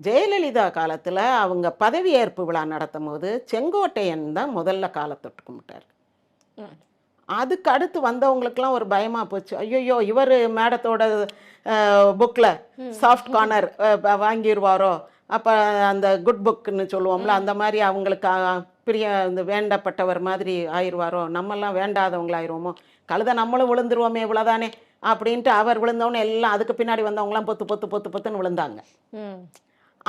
ஜெயலலிதா காலத்தில் அவங்க பதவியேற்பு விழா நடத்தும் போது செங்கோட்டையன் தான் முதல்ல காலை தொட்டு கும்பிட்டார். ம். அதுக்கு அடுத்து வந்தவங்களுக்கெல்லாம் ஒரு பயமாக போச்சு. ஐயோ இவர் மேடத்தோட புக்கில் சாஃப்ட் கார்னர் வாங்கிடுவாரோ, அப்போ அந்த குட் புக்குன்னு சொல்லுவோம்ல, அந்த மாதிரி அவங்களுக்கு பிரிய இந்த வேண்டப்பட்டவர் மாதிரி ஆயிடுவாரோ, நம்மெல்லாம் வேண்டாதவங்களாயிருவோமோ, கழுத நம்மளும் விழுந்துருவோமே இவ்வளோதானே அப்படின்ட்டு அவர் விழுந்தவொன்னே எல்லாம் அதுக்கு பின்னாடி வந்தவங்களாம் பொத்து பொத்து பொத்து பொத்துன்னு விழுந்தாங்க. ம்.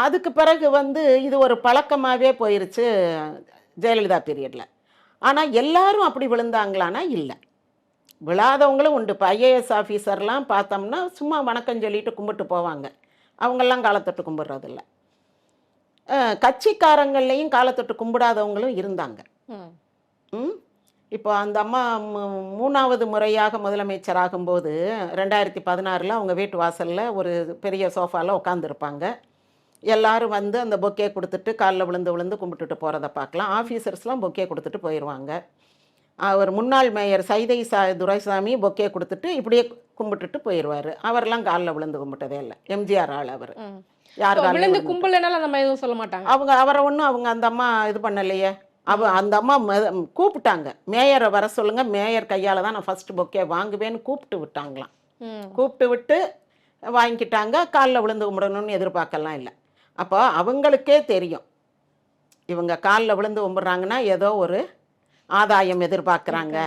அதுக்கு பிறகு இது ஒரு பழக்கமாகவே போயிருச்சு ஜெயலலிதா பீரியடில். ஆனால் எல்லாரும் அப்படி விழுந்தாங்களான்னா இல்லை, விழாதவங்களும் உண்டு. இப்போ ஐஏஎஸ் ஆஃபீஸர்லாம் பார்த்தோம்னா சும்மா வணக்கம் சொல்லிட்டு கும்பிட்டு போவாங்க, அவங்கெல்லாம் காலத்தொட்டு கும்பிட்றதில்ல. கட்சிக்காரங்கள்லையும் காலத்தொட்டு கும்பிடாதவங்களும் இருந்தாங்க. ம். இப்போ அந்த அம்மா 3வது முறையாக முதலமைச்சராகும்போது 2016 அவங்க வீட்டு வாசலில் ஒரு பெரிய சோஃபாவில் உட்காந்துருப்பாங்க. எல்லாரும் வந்து அந்த பொக்கே கொடுத்துட்டு காலில் விழுந்து விழுந்து கும்பிட்டுட்டு போகிறத பார்க்கலாம். ஆஃபீஸர்ஸ்லாம் பொக்கே கொடுத்துட்டு போயிடுவாங்க. அவர் முன்னாள் மேயர் சைதை துரைசாமி பொக்கே கொடுத்துட்டு இப்படியே கும்பிட்டுட்டு போயிடுவார். அவரெல்லாம் காலில் விழுந்து கும்பிட்டதே இல்லை. எம்ஜிஆர் ஆள் அவர். யார் விழுந்து கும்பலனால நம்ம எதுவும் சொல்ல மாட்டாங்க. அவரை ஒன்றும் அவங்க அந்த அம்மா இது பண்ணலையே. அந்த அம்மா கூப்பிட்டாங்க, மேயரை வர சொல்லுங்க, மேயர் கையால் தான் நான் ஃபர்ஸ்ட் பொக்கே வாங்குவேன்னு கூப்பிட்டு விட்டாங்களாம். கூப்பிட்டு விட்டு வாங்கிக்கிட்டாங்க. காலில் விழுந்து கும்பிடணும்னு எதிர்பார்க்கலாம் இல்லை. அப்போ அவங்களுக்கே தெரியும் இவங்க காலில் விழுந்து கும்பிட்றாங்கன்னா ஏதோ ஒரு ஆதாயம் எதிர்பார்க்குறாங்க.